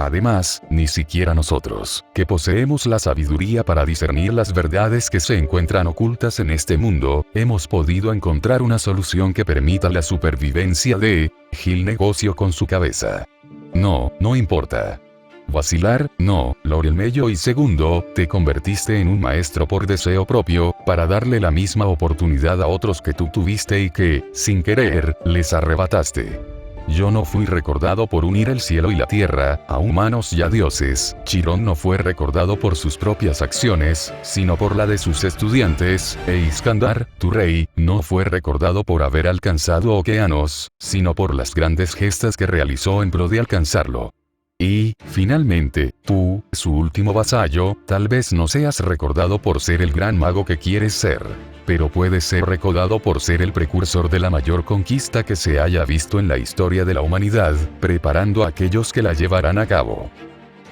Además, ni siquiera nosotros, que poseemos la sabiduría para discernir las verdades que se encuentran ocultas en este mundo, hemos podido encontrar una solución que permita la supervivencia de... Gil negoció con su cabeza. No importa. Vacilar, no, Laurel Mello y segundo, te convertiste en un maestro por deseo propio, para darle la misma oportunidad a otros que tú tuviste y que, sin querer, les arrebataste. Yo no fui recordado por unir el cielo y la tierra, a humanos y a dioses. Chiron no fue recordado por sus propias acciones, sino por la de sus estudiantes, e Iskandar, tu rey, no fue recordado por haber alcanzado Okeanos, sino por las grandes gestas que realizó en pro de alcanzarlo. Y, finalmente, tú, su último vasallo, tal vez no seas recordado por ser el gran mago que quieres ser, pero puedes ser recordado por ser el precursor de la mayor conquista que se haya visto en la historia de la humanidad, preparando a aquellos que la llevarán a cabo.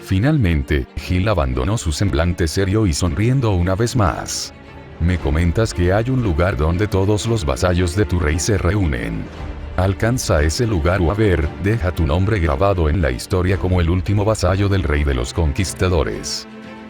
Finalmente, Gil abandonó su semblante serio y sonriendo una vez más. Me comentas que hay un lugar donde todos los vasallos de tu rey se reúnen. Alcanza ese lugar o a ver, deja tu nombre grabado en la historia como el último vasallo del rey de los conquistadores.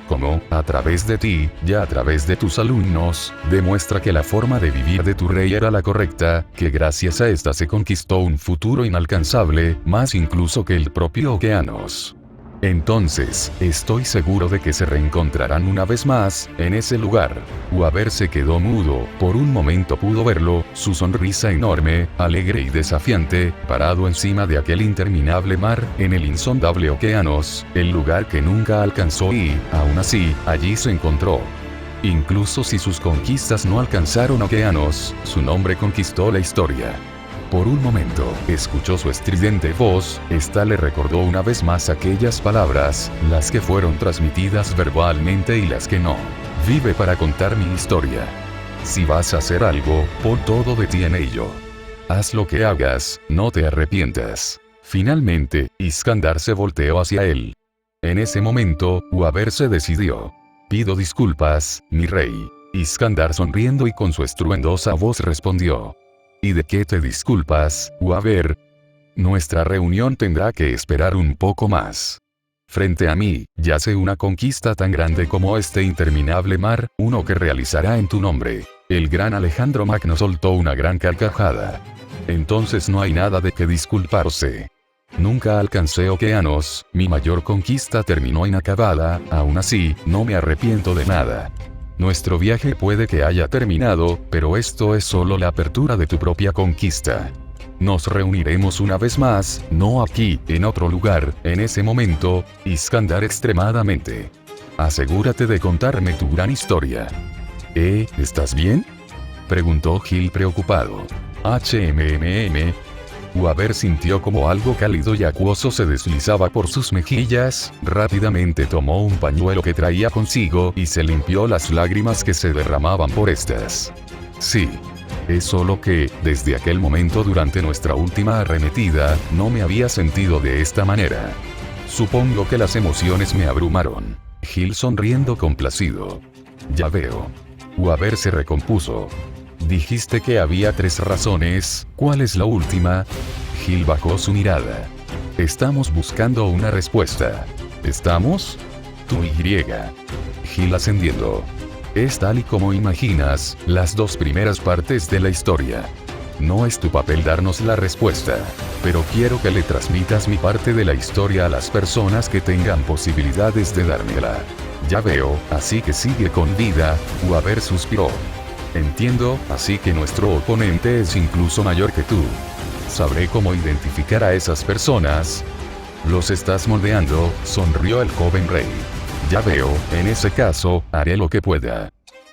Como, a través de ti, ya a través de tus alumnos, demuestra que la forma de vivir de tu rey era la correcta, que gracias a esta se conquistó un futuro inalcanzable, más incluso que el propio Okeanos. Entonces, estoy seguro de que se reencontrarán una vez más, en ese lugar. Uaber se quedó mudo, por un momento pudo verlo, su sonrisa enorme, alegre y desafiante, parado encima de aquel interminable mar, en el insondable Okeanos, el lugar que nunca alcanzó y, aún así, allí se encontró. Incluso si sus conquistas no alcanzaron Okeanos, su nombre conquistó la historia. Por un momento, escuchó su estridente voz, esta le recordó una vez más aquellas palabras, las que fueron transmitidas verbalmente y las que no. Vive para contar mi historia. Si vas a hacer algo, pon todo de ti en ello. Haz lo que hagas, no te arrepientas. Finalmente, Iskandar se volteó hacia él. En ese momento, Uaber se decidió. Pido disculpas, mi rey. Iskandar sonriendo y con su estruendosa voz respondió. ¿Y de qué te disculpas, Uaber? Nuestra reunión tendrá que esperar un poco más. Frente a mí, yace una conquista tan grande como este interminable mar, uno que realizará en tu nombre. El gran Alejandro Magno soltó una gran carcajada. Entonces no hay nada de qué disculparse. Nunca alcancé Okeanos, mi mayor conquista terminó inacabada, aún así, no me arrepiento de nada. Nuestro viaje puede que haya terminado, pero esto es solo la apertura de tu propia conquista. Nos reuniremos una vez más, no aquí, en otro lugar, en ese momento, Iskandar extremadamente Asegúrate de contarme tu gran historia. ¿Estás bien?, preguntó Gil preocupado. Weaver sintió como algo cálido y acuoso se deslizaba por sus mejillas. Rápidamente tomó un pañuelo que traía consigo y se limpió las lágrimas que se derramaban por estas. Sí. Es solo que, desde aquel momento durante nuestra última arremetida, no me había sentido de esta manera. Supongo que las emociones me abrumaron. Gil sonriendo complacido. Ya veo. Weaver se recompuso. Dijiste que había 3 razones, ¿cuál es la última? Gil bajó su mirada. Estamos buscando una respuesta. ¿Estamos? Tú y. Gil ascendiendo. Es tal y como imaginas, las 2 primeras partes de la historia. No es tu papel darnos la respuesta, pero quiero que le transmitas mi parte de la historia a las personas que tengan posibilidades de dármela. Ya veo, así que sigue con vida. Weaver suspiró. Entiendo, así que nuestro oponente es incluso mayor que tú. Sabré cómo identificar a esas personas. Los estás moldeando, sonrió el joven rey. Ya veo, en ese caso, haré lo que pueda.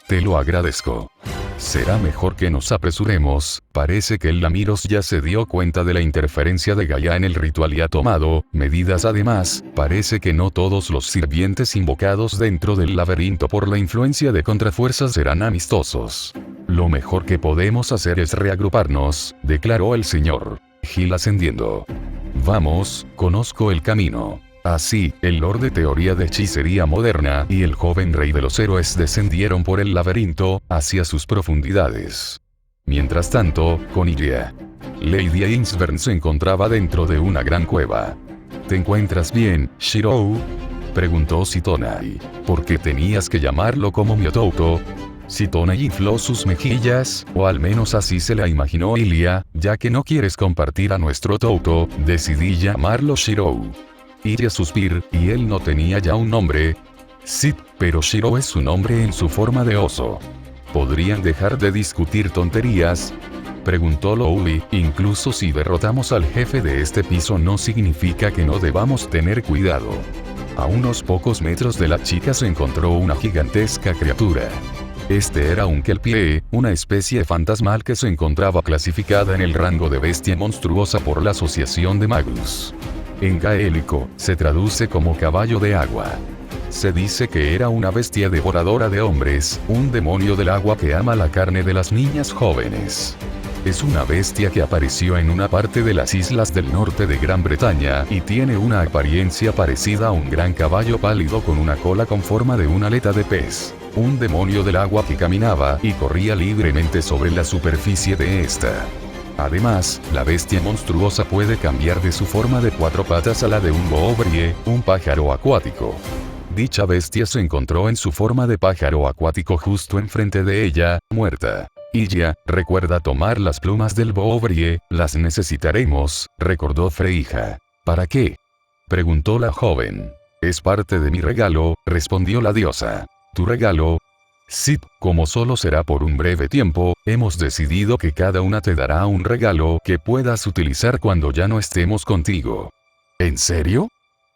Te lo agradezco. Será mejor que nos apresuremos. Parece que el Lamiros ya se dio cuenta de la interferencia de Gaia en el ritual y ha tomado medidas. Además, parece que no todos los sirvientes invocados dentro del laberinto por la influencia de contrafuerzas serán amistosos. Lo mejor que podemos hacer es reagruparnos, declaró el señor Gil ascendiendo. Vamos, conozco el camino. Así, el Lord de Teoría de Hechicería Moderna y el joven rey de los héroes descendieron por el laberinto, hacia sus profundidades. Mientras tanto, con Ilya. Lady Ainsburn se encontraba dentro de una gran cueva. ¿Te encuentras bien, Shirou?, preguntó Citonai. ¿Por qué tenías que llamarlo como Myototo? Citonai infló sus mejillas, o al menos así se la imaginó Ilya. Ya que no quieres compartir a nuestro Touto, decidí llamarlo Shirou. Ilya suspiró, y él no tenía ya un nombre. Sí, pero Shirou es su nombre en su forma de oso. ¿Podrían dejar de discutir tonterías?, preguntó Louis. Incluso si derrotamos al jefe de este piso no significa que no debamos tener cuidado. A unos pocos metros de la chica se encontró una gigantesca criatura. Este era un Kelpie, una especie fantasmal que se encontraba clasificada en el rango de bestia monstruosa por la Asociación de Magus. En gaélico, se traduce como caballo de agua. Se dice que era una bestia devoradora de hombres, un demonio del agua que ama la carne de las niñas jóvenes. Es una bestia que apareció en una parte de las islas del norte de Gran Bretaña y tiene una apariencia parecida a un gran caballo pálido con una cola con forma de una aleta de pez. Un demonio del agua que caminaba y corría libremente sobre la superficie de esta. Además, la bestia monstruosa puede cambiar de su forma de 4 patas a la de un boobrie, un pájaro acuático. Dicha bestia se encontró en su forma de pájaro acuático justo enfrente de ella, muerta. Ilya, recuerda tomar las plumas del boobrie, las necesitaremos, recordó Freija. ¿Para qué?, preguntó la joven. Es parte de mi regalo, respondió la diosa. ¿Tu regalo? Sí, como solo será por un breve tiempo, hemos decidido que cada una te dará un regalo que puedas utilizar cuando ya no estemos contigo. ¿En serio?,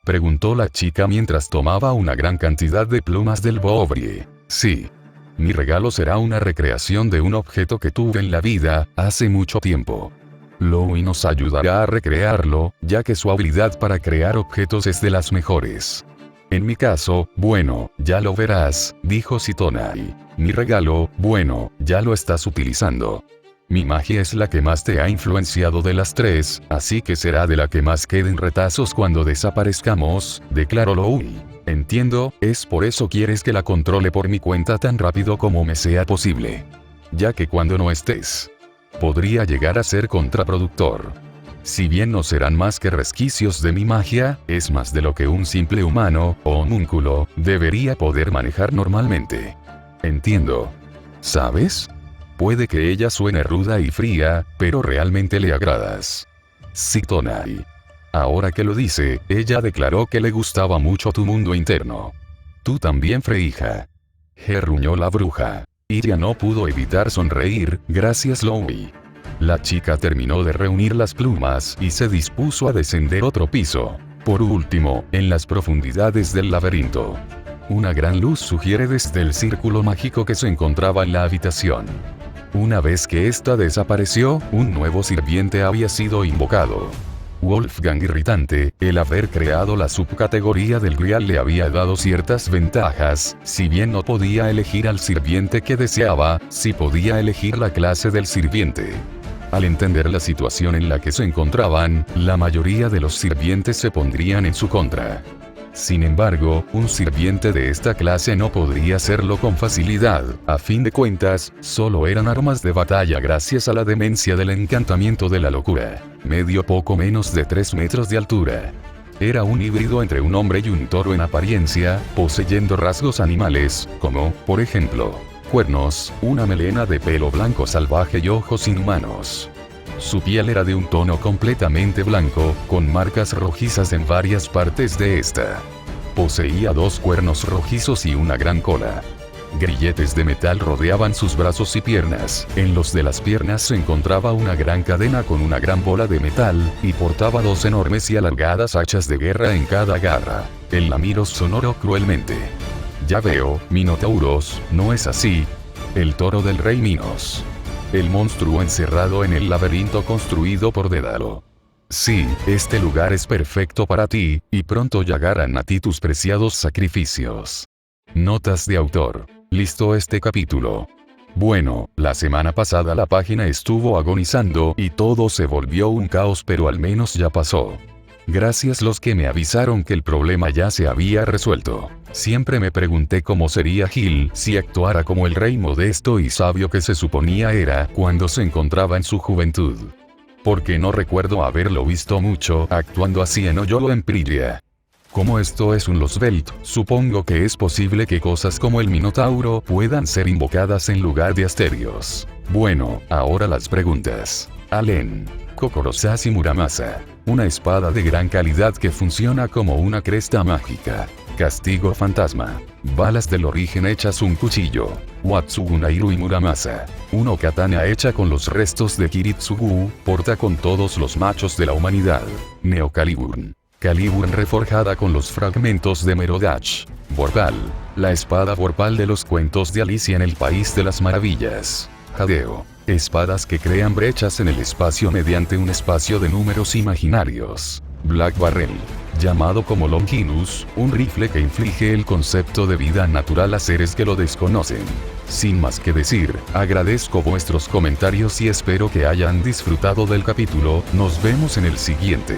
preguntó la chica mientras tomaba una gran cantidad de plumas del boobrie. Sí. Mi regalo será una recreación de un objeto que tuve en la vida, hace mucho tiempo. Louis nos ayudará a recrearlo, ya que su habilidad para crear objetos es de las mejores. En mi caso, bueno, ya lo verás, dijo Citonai. Mi regalo, bueno, ya lo estás utilizando. Mi magia es la que más te ha influenciado de las 3, así que será de la que más queden retazos cuando desaparezcamos, declaró Louis. Entiendo, es por eso quieres que la controle por mi cuenta tan rápido como me sea posible. Ya que cuando no estés, podría llegar a ser contraproductor. Si bien no serán más que resquicios de mi magia, es más de lo que un simple humano, o homúnculo, debería poder manejar normalmente. Entiendo. ¿Sabes? Puede que ella suene ruda y fría, pero realmente le agradas. Citonai. Ahora que lo dice, ella declaró que le gustaba mucho tu mundo interno. Tú también, Freija. Gerruñó la bruja. Ilya no pudo evitar sonreír, gracias Louis. La chica terminó de reunir las plumas y se dispuso a descender otro piso. Por último, en las profundidades del laberinto. Una gran luz sugiere desde el círculo mágico que se encontraba en la habitación. Una vez que ésta desapareció, un nuevo sirviente había sido invocado. Wolfgang, irritante, el haber creado la subcategoría del Grial le había dado ciertas ventajas, si bien no podía elegir al sirviente que deseaba, sí podía elegir la clase del sirviente. Al entender la situación en la que se encontraban, la mayoría de los sirvientes se pondrían en su contra. Sin embargo, un sirviente de esta clase no podría hacerlo con facilidad, a fin de cuentas, solo eran armas de batalla gracias a la demencia del encantamiento de la locura. Medio poco menos de 3 metros de altura. Era un híbrido entre un hombre y un toro en apariencia, poseyendo rasgos animales, como, por ejemplo, cuernos, una melena de pelo blanco salvaje y ojos inhumanos. Su piel era de un tono completamente blanco, con marcas rojizas en varias partes de esta. Poseía 2 cuernos rojizos y una gran cola. Grilletes de metal rodeaban sus brazos y piernas, en los de las piernas se encontraba una gran cadena con una gran bola de metal, y portaba 2 enormes y alargadas hachas de guerra en cada garra. El lamiro sonoro cruelmente. Ya veo, Minotauros, ¿no es así? El toro del rey Minos. El monstruo encerrado en el laberinto construido por Dédalo. Sí, este lugar es perfecto para ti, y pronto llegarán a ti tus preciados sacrificios. Notas de autor. Listo este capítulo. Bueno, la semana pasada la página estuvo agonizando y todo se volvió un caos, pero al menos ya pasó. Gracias los que me avisaron que el problema ya se había resuelto. Siempre me pregunté cómo sería Gil si actuara como el rey modesto y sabio que se suponía era cuando se encontraba en su juventud. Porque no recuerdo haberlo visto mucho actuando así en Hoyo o en Prilia. Como esto es un Losbelt, supongo que es posible que cosas como el Minotauro puedan ser invocadas en lugar de Asterios. Bueno, ahora las preguntas. Allen. Kokorosashi Muramasa. Una espada de gran calidad que funciona como una cresta mágica. Castigo fantasma. Balas del origen hechas un cuchillo. Watsugunairu y Muramasa. Uno katana hecha con los restos de Kiritsugu, porta con todos los machos de la humanidad. Neocaliburn. Caliburn reforjada con los fragmentos de Merodach. Vorpal. La espada Vorpal de los cuentos de Alicia en el País de las Maravillas. Jadeo. Espadas que crean brechas en el espacio mediante un espacio de números imaginarios. Black Barrel. Llamado como Longinus, un rifle que inflige el concepto de vida natural a seres que lo desconocen. Sin más que decir, agradezco vuestros comentarios y espero que hayan disfrutado del capítulo. Nos vemos en el siguiente.